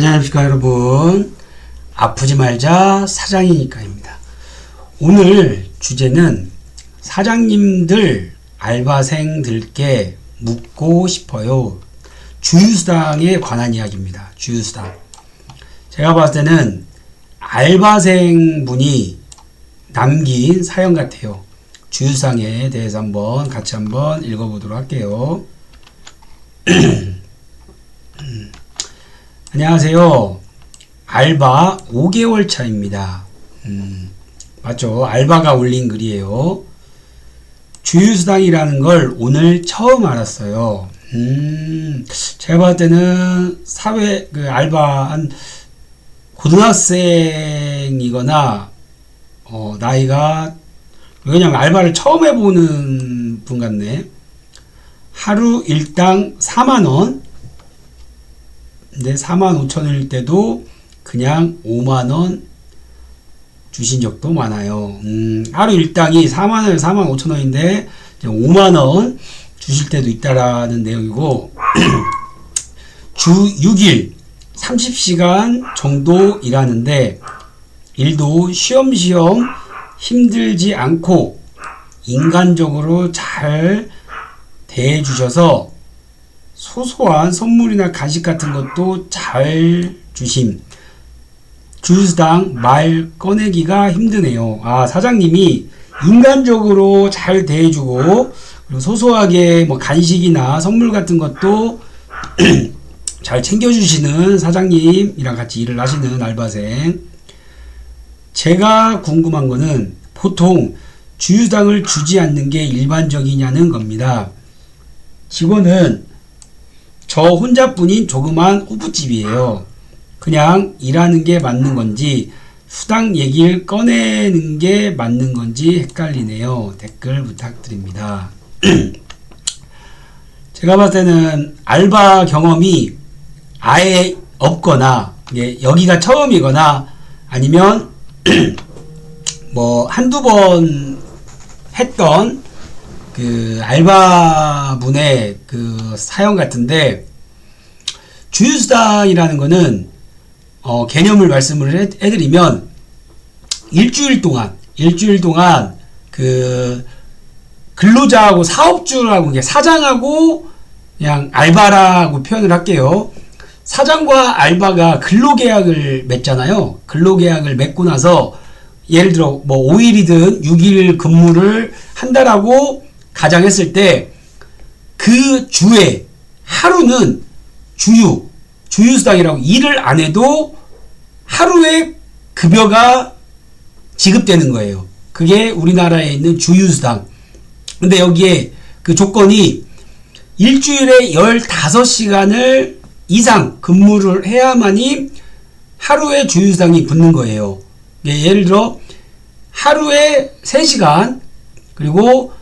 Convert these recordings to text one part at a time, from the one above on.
안녕하십니까 여러분. 아프지 말자 사장이니까입니다. 오늘 주제는 사장님들 알바생들께 묻고 싶어요. 주휴수당에 관한 이야기입니다. 주휴수당. 제가 봤을 때는 알바생분이 남긴 사연 같아요. 주휴수당에 대해서 같이 한번 읽어보도록 할게요. 안녕하세요. 알바 5개월 차입니다. 맞죠? 알바가 올린 글이에요. 주휴수당이라는 걸 오늘 처음 알았어요. 제가 봤을 때는 알바 한 고등학생이거나 나이가, 왜냐면 알바를 처음 해보는 분 같네. 하루 일당 4만원. 근데 45,000원일 때도 그냥 5만원 주신 적도 많아요. 하루 일당이 4만원, 45,000원인데 5만원 주실 때도 있다라는 내용이고, 주 6일 30시간 정도 일하는데 일도 쉬엄쉬엄 힘들지 않고 인간적으로 잘 대해주셔서 소소한 선물이나 간식 같은 것도 잘 주심. 주휴수당 말 꺼내기가 힘드네요. 사장님이 인간적으로 잘 대해주고, 그리고 소소하게 간식이나 선물 같은 것도 잘 챙겨주시는 사장님이랑 같이 일을 하시는 알바생. 제가 궁금한 거는 보통 주휴수당을 주지 않는 게 일반적이냐는 겁니다. 직원은 저 혼자뿐인 조그만 호프집이에요. 그냥 일하는 게 맞는 건지 수당 얘기를 꺼내는 게 맞는 건지 헷갈리네요. 댓글 부탁드립니다. 제가 봤을 때는 알바 경험이 아예 없거나 여기가 처음이거나 아니면 한두 번 했던 그 알바분의 그 사연 같은데, 주휴수당이라는 거는 개념을 말씀을 해드리면 일주일 동안 그 근로자하고 사업주라고, 사장하고 그냥 알바라고 표현을 할게요. 사장과 알바가 근로계약을 맺잖아요. 근로계약을 맺고 나서 예를 들어 5일이든 6일 근무를 한다라고 가정했을 때 그 주에 하루는 주휴수당이라고 일을 안 해도 하루에 급여가 지급되는 거예요. 그게 우리나라에 있는 주휴수당. 근데 여기에 그 조건이 일주일에 15시간을 이상 근무를 해야만이 하루에 주휴수당이 붙는 거예요. 예를 들어 하루에 3시간, 그리고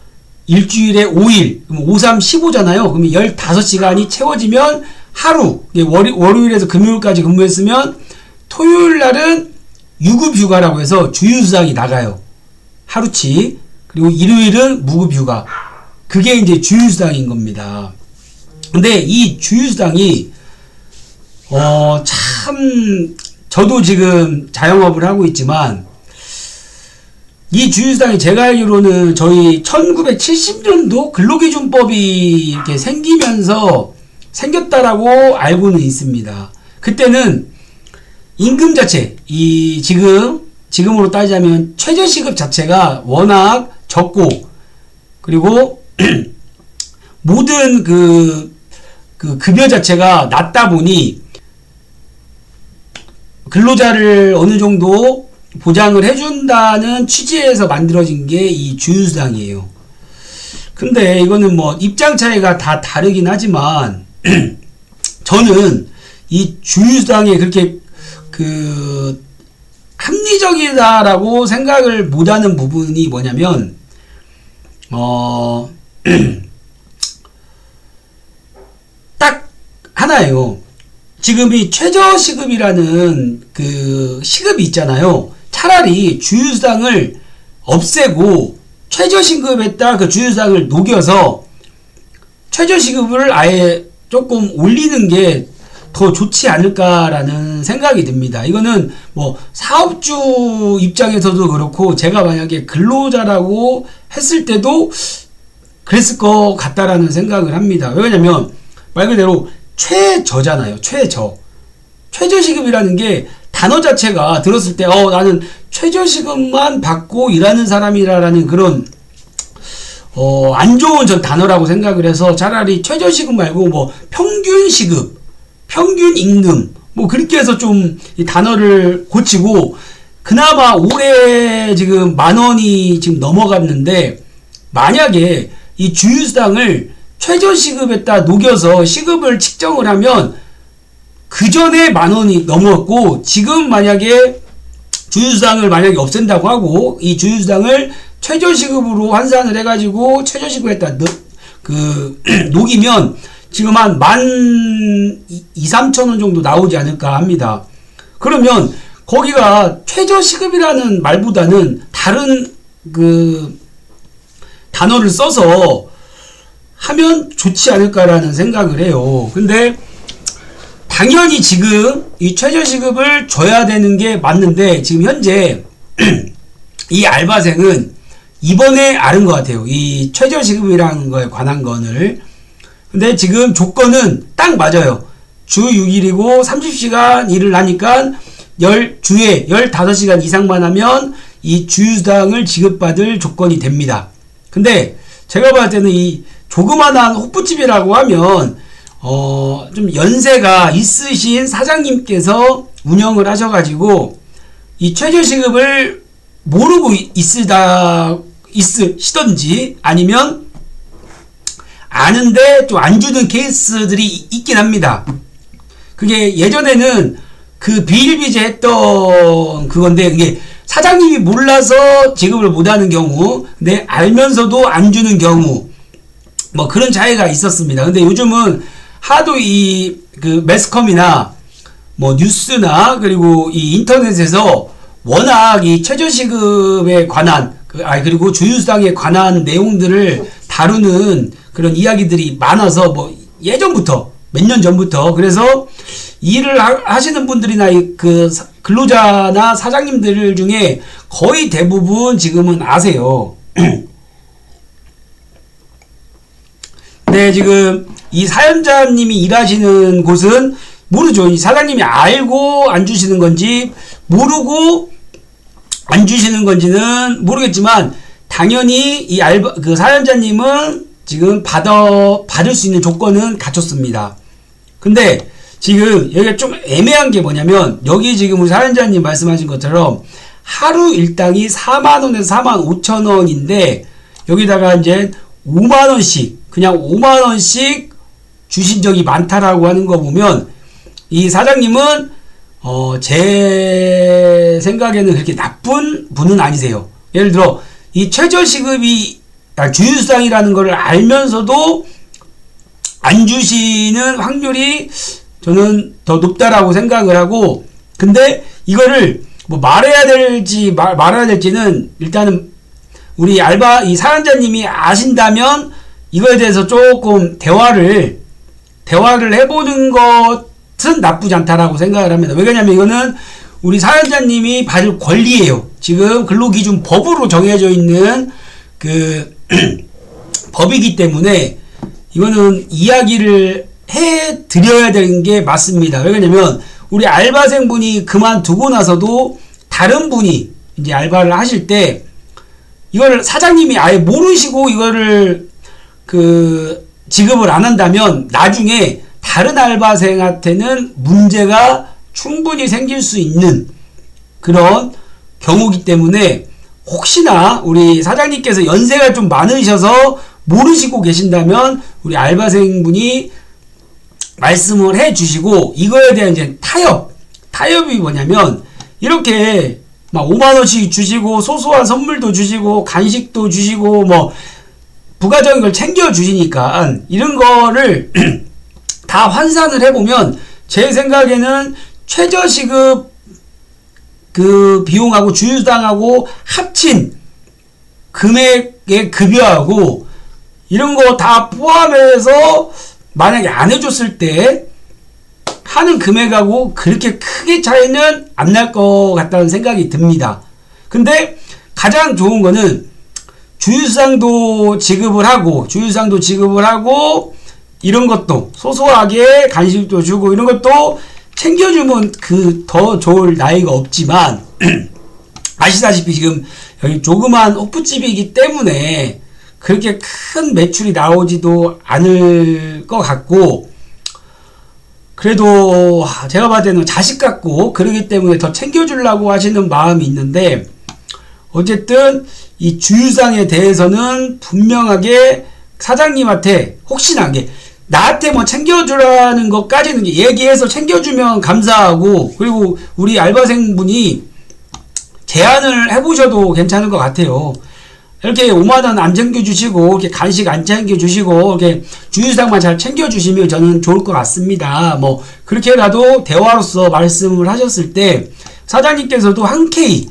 일주일에 5일, 그럼 5, 3, 15잖아요. 그러면 15시간이 채워지면 하루, 월요일에서 금요일까지 근무했으면 토요일 날은 유급휴가라고 해서 주휴수당이 나가요. 하루치. 그리고 일요일은 무급휴가. 그게 이제 주휴수당인 겁니다. 근데 이 주휴수당이 참, 저도 지금 자영업을 하고 있지만 이 주휴수당이 제가 알기로는 저희 1970년도 근로기준법이 이렇게 생겼다라고 알고는 있습니다. 그때는 임금 자체, 지금으로 따지자면 최저시급 자체가 워낙 적고, 그리고 모든 그 급여 자체가 낮다 보니 근로자를 어느 정도 보장을 해준다는 취지에서 만들어진 게 이 주휴수당이에요. 근데 이거는 입장 차이가 다 다르긴 하지만 저는 이 주휴수당에 그렇게 합리적이다라고 생각을 못하는 부분이 뭐냐면 딱 하나예요. 지금 이 최저시급이라는 그 시급이 있잖아요. 차라리 주휴수당을 없애고 최저시급에다 그 주휴수당을 녹여서 최저시급을 아예 조금 올리는 게 더 좋지 않을까라는 생각이 듭니다. 이거는 뭐 사업주 입장에서도 그렇고 제가 만약에 근로자라고 했을 때도 그랬을 것 같다라는 생각을 합니다. 왜냐면 말 그대로 최저잖아요. 최저시급이라는 게 단어 자체가 들었을 때 나는 최저시급만 받고 일하는 사람이라는 그런 안 좋은 전 단어라고 생각을 해서 차라리 최저시급 말고 뭐 평균시급, 평균임금 뭐 그렇게 해서 좀 이 단어를 고치고 그나마 올해 지금 10,000원이 지금 넘어갔는데 만약에 이 주휴수당을 최저시급에다 녹여서 시급을 측정을 하면 그 전에 10,000원이 넘었고 지금 만약에 주휴수당을 만약에 없앤다고 하고 이 주휴수당을 최저시급으로 환산을 해가지고 최저시급에다 녹이면 지금 한 12,000~13,000원 정도 나오지 않을까 합니다. 그러면 거기가 최저시급이라는 말보다는 다른 그 단어를 써서 하면 좋지 않을까라는 생각을 해요. 근데 당연히 지금 이 최저시급을 줘야 되는 게 맞는데 지금 현재 이 알바생은 이번에 알은 것 같아요. 이 최저시급이라는 거에 관한 거를. 근데 지금 조건은 딱 맞아요. 주 6일이고 30시간 일을 하니까 주에 15시간 이상만 하면 이 주휴수당을 지급받을 조건이 됩니다. 근데 제가 봤을 때는 이 조그만한 호프집이라고 하면 좀 연세가 있으신 사장님께서 운영을 하셔가지고 이 최저시급을 모르고 있으시던지 아니면 아는데 좀 안 주는 케이스들이 있긴 합니다. 그게 예전에는 그 비일비재 했던 그건데 그게 사장님이 몰라서 지급을 못하는 경우 근데 알면서도 안 주는 경우 뭐 그런 차이가 있었습니다. 근데 요즘은 하도 그 매스컴이나 뭐 뉴스나 그리고 이 인터넷에서 워낙 이 최저시급에 관한 그리고 주휴수당에 관한 내용들을 다루는 그런 이야기들이 많아서 뭐 예전부터 몇 년 전부터 그래서 일을 하시는 분들이나 그 근로자나 사장님들 중에 거의 대부분 지금은 아세요. 네, 지금 이 사연자님이 일하시는 곳은 모르죠. 이 사장님이 알고 안 주시는 건지 모르고 안 주시는 건지는 모르겠지만 당연히 이 그 사연자님은 지금 받을 수 있는 조건은 갖췄습니다. 근데 지금 여기가 좀 애매한 게 뭐냐면 여기 지금 우리 사연자님 말씀하신 것처럼 하루 일당이 40,000원에서 45,000원인데 여기다가 이제 50,000원씩 그냥 50,000원씩 주신 적이 많다라고 하는 거 보면 이 사장님은 제 생각에는 그렇게 나쁜 분은 아니세요. 예를 들어 이 최저시급이 주휴수당이라는 걸 알면서도 안 주시는 확률이 저는 더 높다라고 생각을 하고 근데 이거를 뭐 말해야 말아야 될지는 일단은 우리 이 사연자님이 아신다면 이거에 대해서 조금 대화를 해보는 것은 나쁘지 않다라고 생각을 합니다. 왜냐면 이거는 우리 사연자님이 받을 권리예요. 지금 근로기준법으로 정해져 있는 그 법이기 때문에 이거는 이야기를 해 드려야 되는 게 맞습니다. 왜냐면 우리 알바생분이 그만두고 나서도 다른 분이 이제 알바를 하실 때 이거를 사장님이 아예 모르시고 이거를 지급을 안 한다면 나중에 다른 알바생한테는 문제가 충분히 생길 수 있는 그런 경우기 때문에 혹시나 우리 사장님께서 연세가 좀 많으셔서 모르시고 계신다면 우리 알바생분이 말씀을 해 주시고 이거에 대한 이제 타협이 뭐냐면 이렇게 막 50,000원씩 주시고 소소한 선물도 주시고 간식도 주시고 뭐 부가적인 걸 챙겨 주시니까 이런 거를 다 환산을 해보면 제 생각에는 최저시급 그 비용하고 주휴수당하고 합친 금액의 급여하고 이런 거 다 포함해서 만약에 안 해줬을 때 하는 금액하고 그렇게 크게 차이는 안 날 것 같다는 생각이 듭니다. 근데 가장 좋은 거는 주유상도 지급을 하고 이런 것도 소소하게 간식도 주고 이런 것도 챙겨주면 그 더 좋을 나위가 없지만 아시다시피 지금 여기 조그만 호프집이기 때문에 그렇게 큰 매출이 나오지도 않을 것 같고, 그래도 제가 봤을 때는 자식 같고 그러기 때문에 더 챙겨주려고 하시는 마음이 있는데, 어쨌든 이 주유상에 대해서는 분명하게 사장님한테 혹시나 이게 나한테 뭐 챙겨주라는 것까지는 얘기해서 챙겨주면 감사하고, 그리고 우리 알바생분이 제안을 해보셔도 괜찮을 것 같아요. 이렇게 5만원 안 챙겨주시고 이렇게 간식 안 챙겨주시고 이렇게 주유상만 잘 챙겨주시면 저는 좋을 것 같습니다. 뭐 그렇게라도 대화로서 말씀을 하셨을 때 사장님께서도 흔쾌히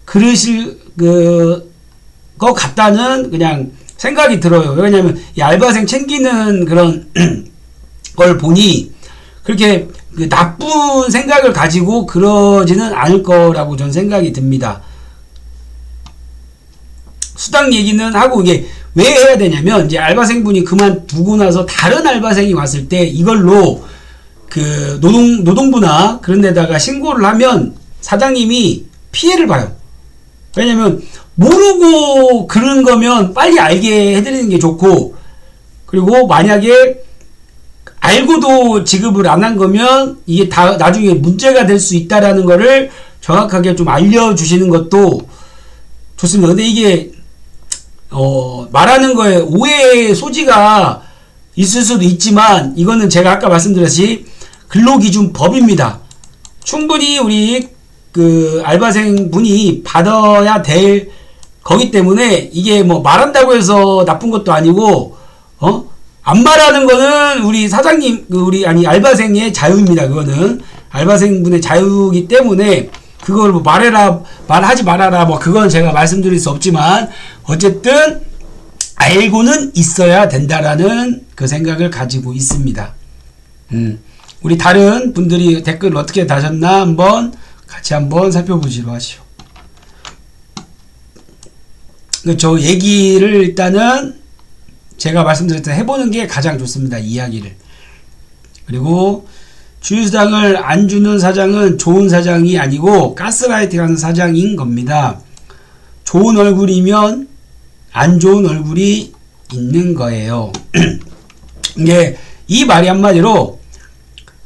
그러실 것 같다는 그냥 생각이 들어요. 왜냐면 이 알바생 챙기는 그런 걸 보니 그렇게 나쁜 생각을 가지고 그러지는 않을 거라고 저는 생각이 듭니다. 수당 얘기는 하고, 이게 왜 해야 되냐면 이제 알바생분이 그만두고 나서 다른 알바생이 왔을 때 이걸로 그 노동부나 그런 데다가 신고를 하면 사장님이 피해를 봐요. 왜냐면 모르고 그런 거면 빨리 알게 해드리는 게 좋고, 그리고 만약에 알고도 지급을 안 한 거면 이게 다 나중에 문제가 될 수 있다라는 거를 정확하게 좀 알려주시는 것도 좋습니다. 근데 이게 말하는 거에 오해의 소지가 있을 수도 있지만, 이거는 제가 아까 말씀드렸듯이 근로기준법입니다. 충분히 우리 그 알바생 분이 받아야 될 거기 때문에 이게 뭐 말한다고 해서 나쁜 것도 아니고, 안 말하는 거는 우리 사장님, 알바생의 자유입니다. 그거는 알바생 분의 자유이기 때문에 그걸 뭐 말하지 말아라, 뭐 그건 제가 말씀드릴 수 없지만, 어쨌든 알고는 있어야 된다라는 그 생각을 가지고 있습니다. 우리 다른 분들이 댓글을 어떻게 다셨나 같이 한번 살펴보시도록 하시오. 저 얘기를 일단은 제가 말씀드렸던 해보는 게 가장 좋습니다. 이야기를. 그리고 주유수당을 안 주는 사장은 좋은 사장이 아니고 가스라이팅하는 사장인 겁니다. 좋은 얼굴이면 안 좋은 얼굴이 있는 거예요. 이게 이 말이 한마디로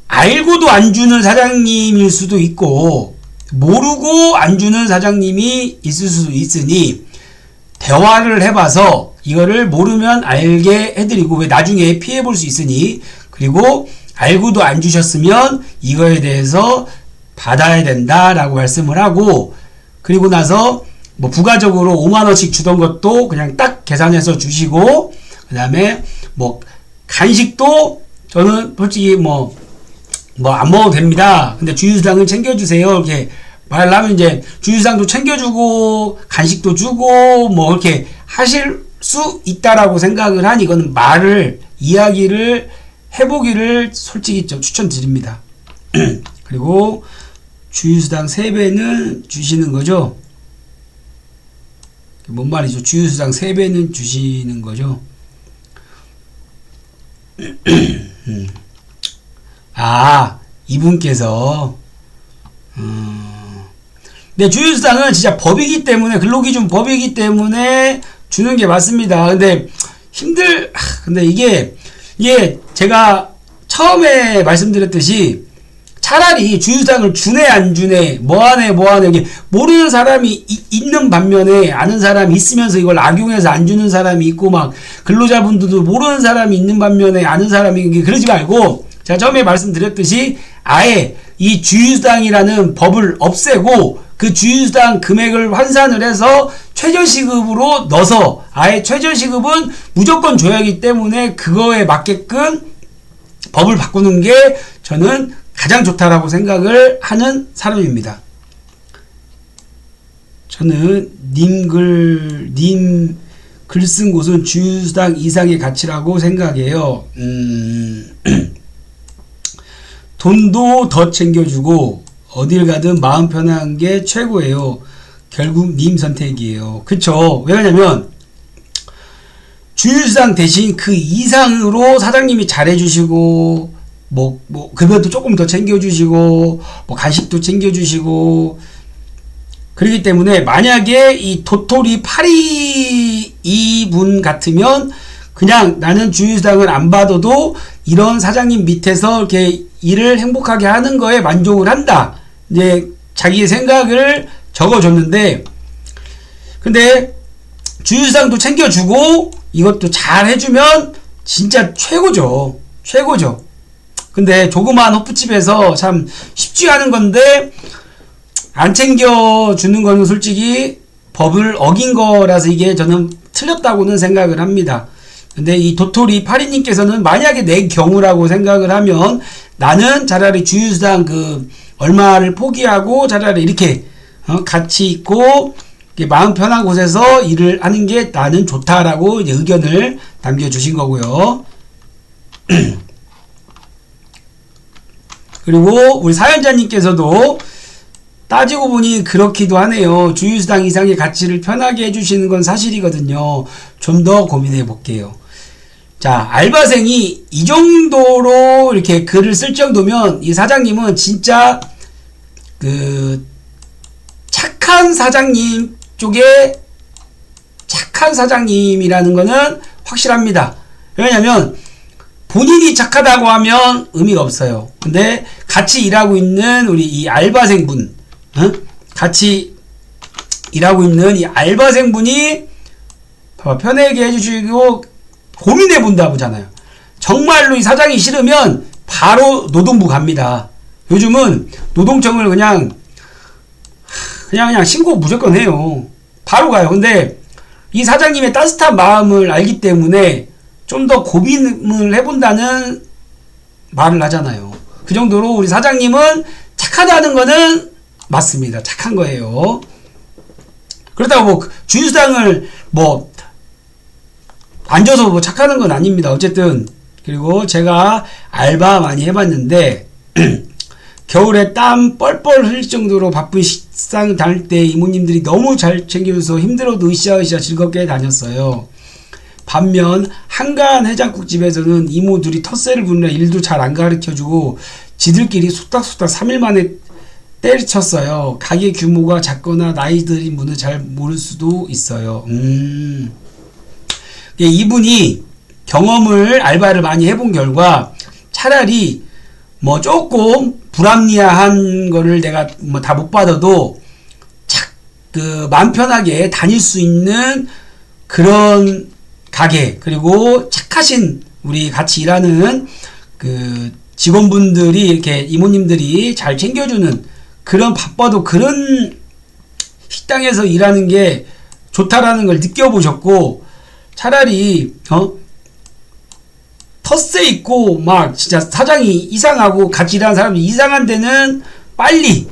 알고도 안 주는 사장님일 수도 있고 모르고 안 주는 사장님이 있을 수도 있으니, 대화를 해봐서 이거를 모르면 알게 해드리고, 왜 나중에 피해볼 수 있으니, 그리고 알고도 안 주셨으면 이거에 대해서 받아야 된다라고 말씀을 하고, 그리고 나서 뭐 부가적으로 5만원씩 주던 것도 그냥 딱 계산해서 주시고, 그 다음에 뭐 간식도 저는 솔직히 뭐 안 먹어도 됩니다. 근데 주유수당은 챙겨주세요. 이렇게 말을 하면 이제 주유수당도 챙겨주고 간식도 주고 뭐 이렇게 하실 수 있다라고 생각을 하니, 이건 이야기를 해보기를 솔직히 좀 추천드립니다. 그리고 주유수당 3배는 주시는 거죠. 뭔 말이죠? 주유수당 3배는 주시는 거죠. 이분께서 근데 주유수당은 진짜 법이기 때문에, 근로기준 법이기 때문에 주는 게 맞습니다. 근데 근데 이게 제가 처음에 말씀드렸듯이 차라리 주유수당을 주네 안 주네 뭐하네 이게 모르는 사람이 있는 반면에 아는 사람이 있으면서 이걸 악용해서 안 주는 사람이 있고, 막 근로자분들도 모르는 사람이 있는 반면에 아는 사람이, 그러지 말고 제가 처음에 말씀드렸듯이 아예 이 주유수당이라는 법을 없애고 그 주유수당 금액을 환산을 해서 최저시급으로 넣어서, 아예 최저시급은 무조건 줘야 하기 때문에 그거에 맞게끔 법을 바꾸는 게 저는 가장 좋다라고 생각을 하는 사람입니다. 저는 님 글 쓴 곳은 주유수당 이상의 가치라고 생각해요. 돈도 더 챙겨주고 어딜 가든 마음 편한 게 최고예요. 결국 님 선택이에요. 그쵸? 왜냐면 주유수당 대신 그 이상으로 사장님이 잘해주시고 급여도 조금 더 챙겨주시고 간식도 챙겨주시고 그렇기 때문에 만약에 이 도토리 파리 이분 같으면 그냥 나는 주유수당을 안 받아도 이런 사장님 밑에서 이렇게 일을 행복하게 하는 거에 만족을 한다. 이제 자기의 생각을 적어줬는데, 근데 주유수당도 챙겨주고 이것도 잘 해주면 진짜 최고죠. 최고죠. 근데 조그마한 호프집에서 참 쉽지 않은 건데 안 챙겨주는 거는 솔직히 법을 어긴 거라서 이게 저는 틀렸다고는 생각을 합니다. 근데 이 도토리 파리님께서는 만약에 내 경우라고 생각을 하면 나는 차라리 주유수당 얼마를 포기하고 차라리 이렇게 같이 있고 마음 편한 곳에서 일을 하는 게 나는 좋다라고 이제 의견을 남겨주신 거고요. 그리고 우리 사연자님께서도 따지고 보니 그렇기도 하네요. 주유수당 이상의 가치를 편하게 해주시는 건 사실이거든요. 좀 더 고민해 볼게요. 자, 알바생이 이 정도로 이렇게 글을 쓸 정도면 이 사장님은 진짜 착한 사장님 쪽에 착한 사장님이라는 거는 확실합니다. 왜냐면 본인이 착하다고 하면 의미가 없어요. 근데 같이 일하고 있는 우리 이 알바생분, 같이 일하고 있는 이 알바생분이 편하게 해주시고 고민해 본다고잖아요. 정말로 이 사장이 싫으면 바로 노동부 갑니다. 요즘은 노동청을 그냥 신고 무조건 해요. 바로 가요. 근데 이 사장님의 따뜻한 마음을 알기 때문에 좀 더 고민을 해본다는 말을 하잖아요. 그 정도로 우리 사장님은 착하다는 거는 맞습니다. 착한 거예요. 그렇다고 주유수당을 안 줘서 착하는 건 아닙니다. 어쨌든 그리고 제가 알바 많이 해봤는데 겨울에 땀 뻘뻘 흘릴 정도로 바쁜 식당 다닐 때 이모님들이 너무 잘 챙겨줘서 힘들어도 으쌰으쌰 즐겁게 다녔어요. 반면 한간 해장국집에서는 이모들이 텃세를 부르느라 일도 잘 안 가르쳐주고 지들끼리 속닥속닥 3일 만에 때려쳤어요. 가게 규모가 작거나 나이 들인 분은 잘 모를 수도 있어요. 이분이 경험을 알바를 많이 해본 결과 차라리 조금 불합리한 거를 내가 다 못 받아도 마음 편하게 다닐 수 있는 그런 가게, 그리고 착하신 우리 같이 일하는 직원분들이 이렇게 이모님들이 잘 챙겨주는 그런 바빠도 그런 식당에서 일하는 게 좋다라는 걸 느껴보셨고 차라리 텃세 있고 진짜 사장이 이상하고 같이 일하는 사람이 이상한 데는 빨리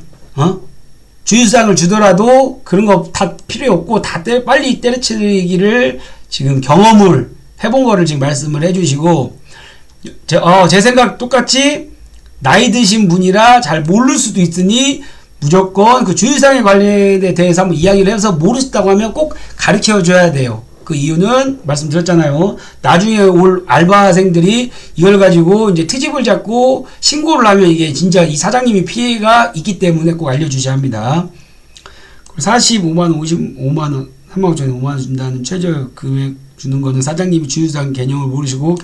주유수당을 주더라도 그런 거 다 필요 없고 빨리 때려치기를 지금 경험을 해본 거를 지금 말씀을 해주시고 제 생각 똑같이 나이 드신 분이라 잘 모를 수도 있으니 무조건 그 주유수당에 관련에 대해서 한번 이야기를 해서 모르셨다고 하면 꼭 가르쳐 줘야 돼요. 그 이유는 말씀드렸잖아요. 나중에 올 알바생들이 이걸 가지고 이제 트집을 잡고 신고를 하면 이게 진짜 이 사장님이 피해가 있기 때문에 꼭 알려주셔야 합니다. 45만원, 55만원, 3만원 전에 5만원 준다는 최저 금액 주는 거는 사장님이 주유수당 개념을 모르시고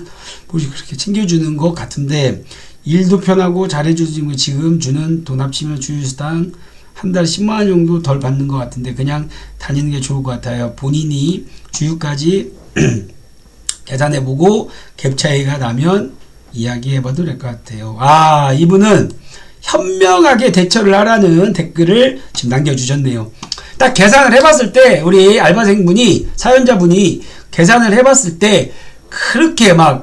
그렇게 챙겨주는 것 같은데 일도 편하고 잘해주시는 거 지금 주는 돈 합치면 주유수당 한 달에 10만원 정도 덜 받는 것 같은데 그냥 다니는 게 좋을 것 같아요. 본인이 주유까지 계산해보고 갭 차이가 나면 이야기해봐도 될 것 같아요. 이분은 현명하게 대처를 하라는 댓글을 지금 남겨주셨네요. 딱 계산을 해봤을 때 우리 알바생분이 사연자분이 계산을 해봤을 때 그렇게 막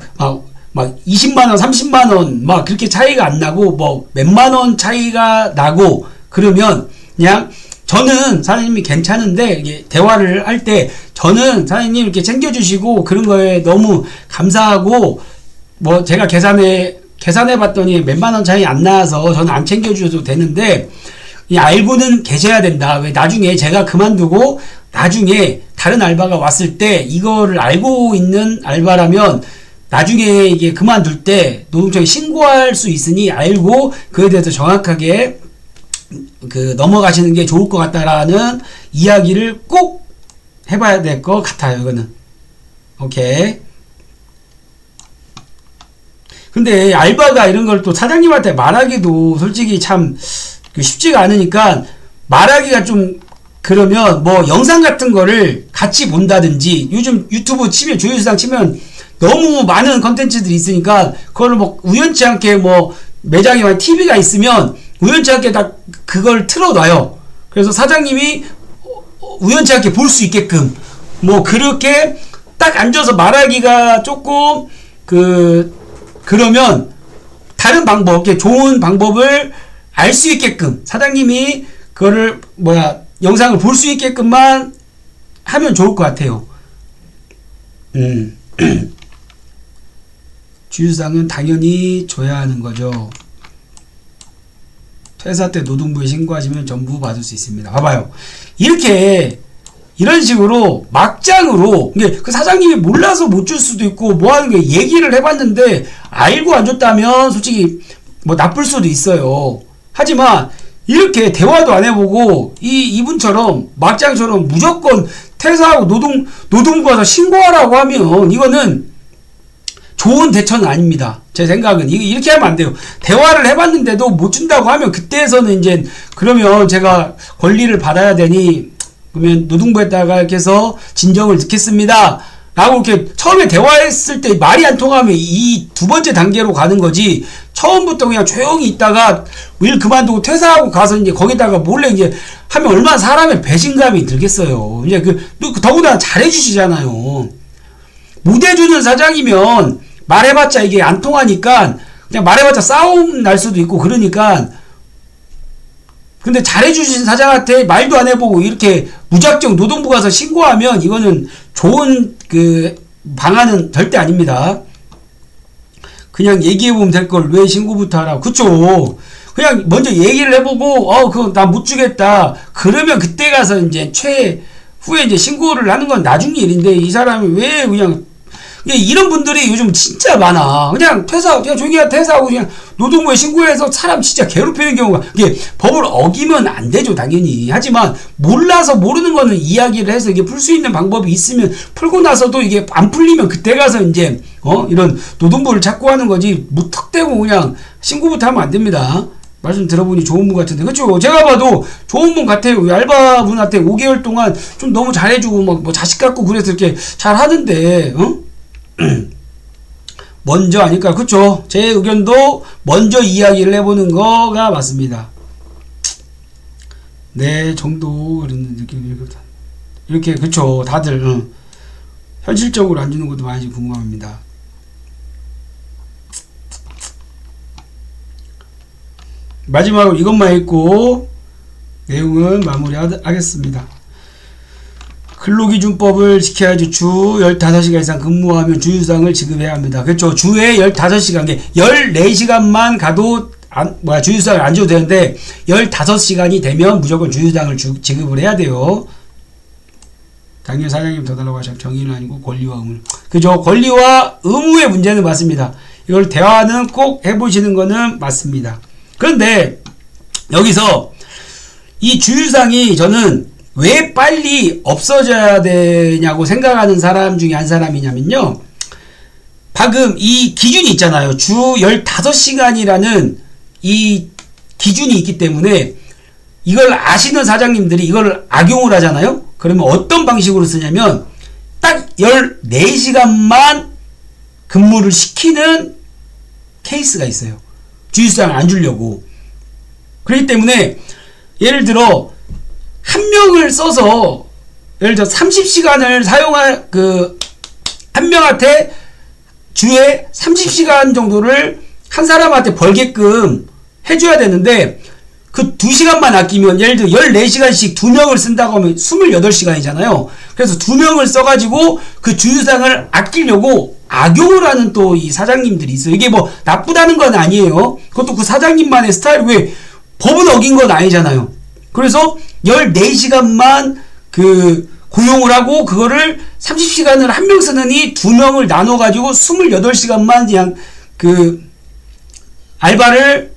20만원 30만원 그렇게 차이가 안 나고 몇만원 차이가 나고 그러면 그냥 저는 사장님이 괜찮은데 이게 대화를 할 때 저는 사장님 이렇게 챙겨주시고 그런 거에 너무 감사하고 제가 계산해 계산해 봤더니 몇만 원 차이 안 나와서 저는 안 챙겨주셔도 되는데, 알고는 계셔야 된다. 왜 나중에 제가 그만두고 나중에 다른 알바가 왔을 때 이거를 알고 있는 알바라면 나중에 이게 그만둘 때 노동청에 신고할 수 있으니 알고 그에 대해서 정확하게 넘어가시는 게 좋을 것 같다라는 이야기를 꼭 해봐야 될 것 같아요. 이거는. 오케이. 근데 알바가 이런 걸 또 사장님한테 말하기도 솔직히 참 쉽지가 않으니까 말하기가 좀 그러면 뭐 영상 같은 거를 같이 본다든지, 요즘 유튜브 치면 조회수당 치면 너무 많은 컨텐츠들이 있으니까 그거를 뭐 우연치 않게 뭐 매장에 만약 TV가 있으면 우연치 않게 다 그걸 틀어놔요. 그래서 사장님이 우연치 않게 볼 수 있게끔 뭐 그렇게 딱 앉아서 말하기가 조금 그러면 다른 방법, 이렇게 좋은 방법을 알 수 있게끔 사장님이 그거를 영상을 볼 수 있게끔만 하면 좋을 것 같아요. 주유상은 당연히 줘야 하는 거죠. 퇴사 때 노동부에 신고하시면 전부 받을 수 있습니다. 봐봐요. 이런 식으로 막장으로 그 사장님이 몰라서 못 줄 수도 있고 뭐 하는 게 얘기를 해봤는데 알고 안 줬다면 솔직히 뭐 나쁠 수도 있어요. 하지만 이렇게 대화도 안 해보고 이분처럼 막장처럼 무조건 퇴사하고 노동부 가서 신고하라고 하면 이거는 좋은 대처는 아닙니다. 제 생각은 이렇게 하면 안 돼요. 대화를 해봤는데도 못 준다고 하면 그때에서는 이제 그러면 제가 권리를 받아야 되니 그러면 노동부에다가 이렇게 해서 진정을 듣겠습니다 라고 이렇게 처음에 대화했을 때 말이 안 통하면 이 두 번째 단계로 가는 거지, 처음부터 그냥 조용히 있다가 일 그만두고 퇴사하고 가서 이제 거기다가 몰래 이제 하면 얼마나 사람의 배신감이 들겠어요. 이제 더구나 잘해주시잖아요. 못 해주는 사장이면 말해봤자 이게 안 통하니까 그냥 말해봤자 싸움 날 수도 있고 그러니까. 근데 잘해주신 사장한테 말도 안 해보고 이렇게 무작정 노동부 가서 신고하면 이거는 좋은 방안은 절대 아닙니다. 그냥 얘기해보면 될 걸 왜 신고부터 하라고. 그쵸. 그냥 먼저 얘기를 해보고 그거 나 못 주겠다 그러면 그때 가서 이제 후에 이제 신고를 하는 건 나중 일인데, 이 사람이 왜 그냥 이런 분들이 요즘 진짜 많아. 그냥 조용히 퇴사하고 그냥 노동부에 신고해서 사람 진짜 괴롭히는 경우가, 이게 법을 어기면 안 되죠, 당연히. 하지만 몰라서 모르는 거는 이야기를 해서 이게 풀 수 있는 방법이 있으면 풀고 나서도 이게 안 풀리면 그때 가서 이제 이런 노동부를 찾고 하는 거지, 무턱대고 그냥 신고부터 하면 안 됩니다. 말씀 들어보니 좋은 분 같은데, 그쵸? 제가 봐도 좋은 분 같아요. 알바분한테 5개월 동안 좀 너무 잘해주고 뭐 자식 같고 그래서 이렇게 잘 하는데, 먼저 하니까, 그쵸? 제 의견도 먼저 이야기를 해보는 거가 맞습니다. 네, 정도 그런 느낌이 이렇게 그쵸? 다들 현실적으로 안 주는 것도 많이 궁금합니다. 마지막으로 이것만 읽고 내용은 마무리하겠습니다. 근로기준법을 지켜야지. 주 15시간 이상 근무하면 주휴수당을 지급해야 합니다. 그렇죠. 주에 15시간, 14시간만 가도 주휴수당을 안 줘도 되는데 15시간이 되면 무조건 주휴수당을 지급을 해야 돼요. 당연히 사장님 더 달라고 하시면 정의는 아니고 권리와 의무. 그죠. 권리와 의무의 문제는 맞습니다. 이걸 대화는 꼭 해보시는 거는 맞습니다. 그런데 여기서 이 주휴수당이 저는 왜 빨리 없어져야 되냐고 생각하는 사람 중에 한 사람이냐면요, 방금 이 기준이 있잖아요. 주 15시간이라는 이 기준이 있기 때문에 이걸 아시는 사장님들이 이걸 악용을 하잖아요. 그러면 어떤 방식으로 쓰냐면 딱 14시간만 근무를 시키는 케이스가 있어요. 주휴수당을 안 주려고. 그렇기 때문에 예를 들어 한 명을 써서 예를 들어 30시간을 사용할 한 명한테 주에 30시간 정도를 한 사람한테 벌게끔 해줘야 되는데, 그 2시간만 아끼면 예를 들어 14시간씩 2명을 쓴다고 하면 28시간이잖아요. 그래서 2명을 써가지고 그 주휴수당을 아끼려고 악용을 하는 또 이 사장님들이 있어요. 이게 뭐 나쁘다는 건 아니에요. 그것도 그 사장님만의 스타일, 왜 법은 어긴 건 아니잖아요. 그래서 14시간만 그 고용을 하고 그거를 30시간을 한 명 쓰느니 2명을 나눠 가지고 28시간만 그냥 그 알바를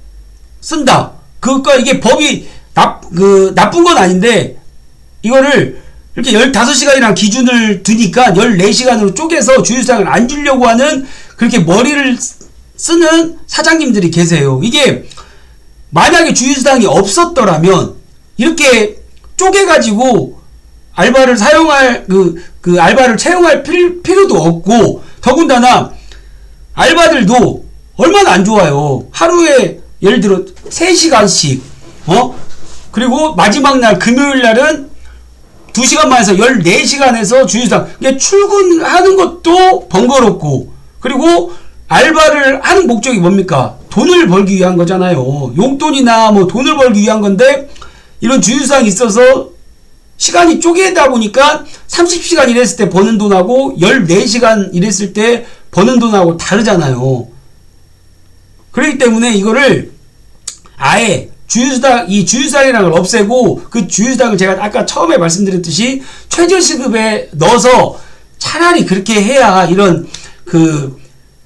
쓴다. 그러니까 이게 법이 나쁜 건 아닌데 이거를 이렇게 15시간이랑 기준을 두니까 14시간으로 쪼개서 주휴수당을 안 주려고 하는 그렇게 머리를 쓰는 사장님들이 계세요. 이게 만약에 주휴수당이 없었더라면 이렇게 쪼개가지고 알바를 사용할 그 알바를 채용할 필요도 없고, 더군다나 알바들도 얼마나 안 좋아요. 하루에 예를 들어 3시간씩 그리고 마지막 날 금요일 날은 2시간만 해서 14시간에서 주휴수당. 이게 출근하는 것도 번거롭고, 그리고 알바를 하는 목적이 뭡니까? 돈을 벌기 위한 거잖아요. 용돈이나 뭐 돈을 벌기 위한 건데, 이런 주휴수당이 있어서 시간이 쪼개다 보니까 30시간 일했을 때 버는 돈하고 14시간 일했을 때 버는 돈하고 다르잖아요. 그렇기 때문에 이거를 아예 이 주휴수당이라는 걸 없애고, 그 주휴수당을 제가 아까 처음에 말씀드렸듯이 최저시급에 넣어서 차라리 그렇게 해야 이런 그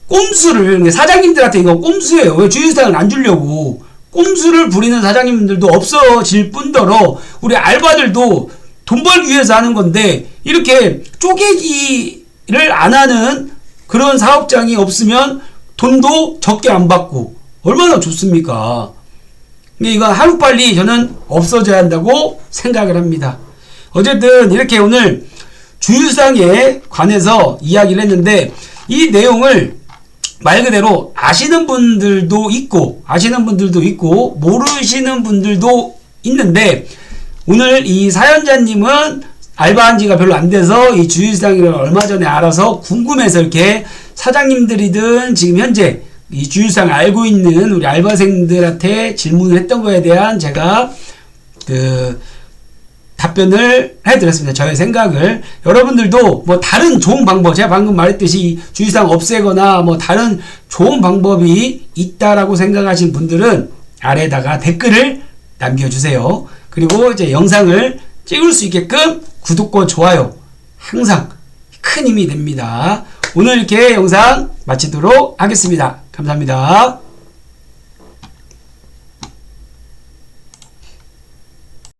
꼼수를, 사장님들한테 이거 꼼수예요. 왜 주휴수당을 안 주려고 꼼수를 부리는 사장님들도 없어질 뿐더러 우리 알바들도 돈 벌기 위해서 하는 건데, 이렇게 쪼개기를 안 하는 그런 사업장이 없으면 돈도 적게 안 받고 얼마나 좋습니까? 이건 하루빨리 저는 없어져야 한다고 생각을 합니다. 어쨌든 이렇게 오늘 주휴수당에 관해서 이야기를 했는데, 이 내용을 말 그대로 아시는 분들도 있고 모르시는 분들도 있는데, 오늘 이 사연자님은 알바한 지가 별로 안 돼서 이 주휴수당을 얼마 전에 알아서 궁금해서 이렇게 사장님들이든 지금 현재 이 주휴수당을 알고 있는 우리 알바생들한테 질문을 했던 거에 대한 제가 그 답변을 해드렸습니다. 저의 생각을. 여러분들도 뭐 다른 좋은 방법, 제가 방금 말했듯이 주휴수당 없애거나 뭐 다른 좋은 방법이 있다라고 생각하신 분들은 아래에다가 댓글을 남겨주세요. 그리고 이제 영상을 찍을 수 있게끔 구독과 좋아요 항상 큰 힘이 됩니다. 오늘 이렇게 영상 마치도록 하겠습니다. 감사합니다.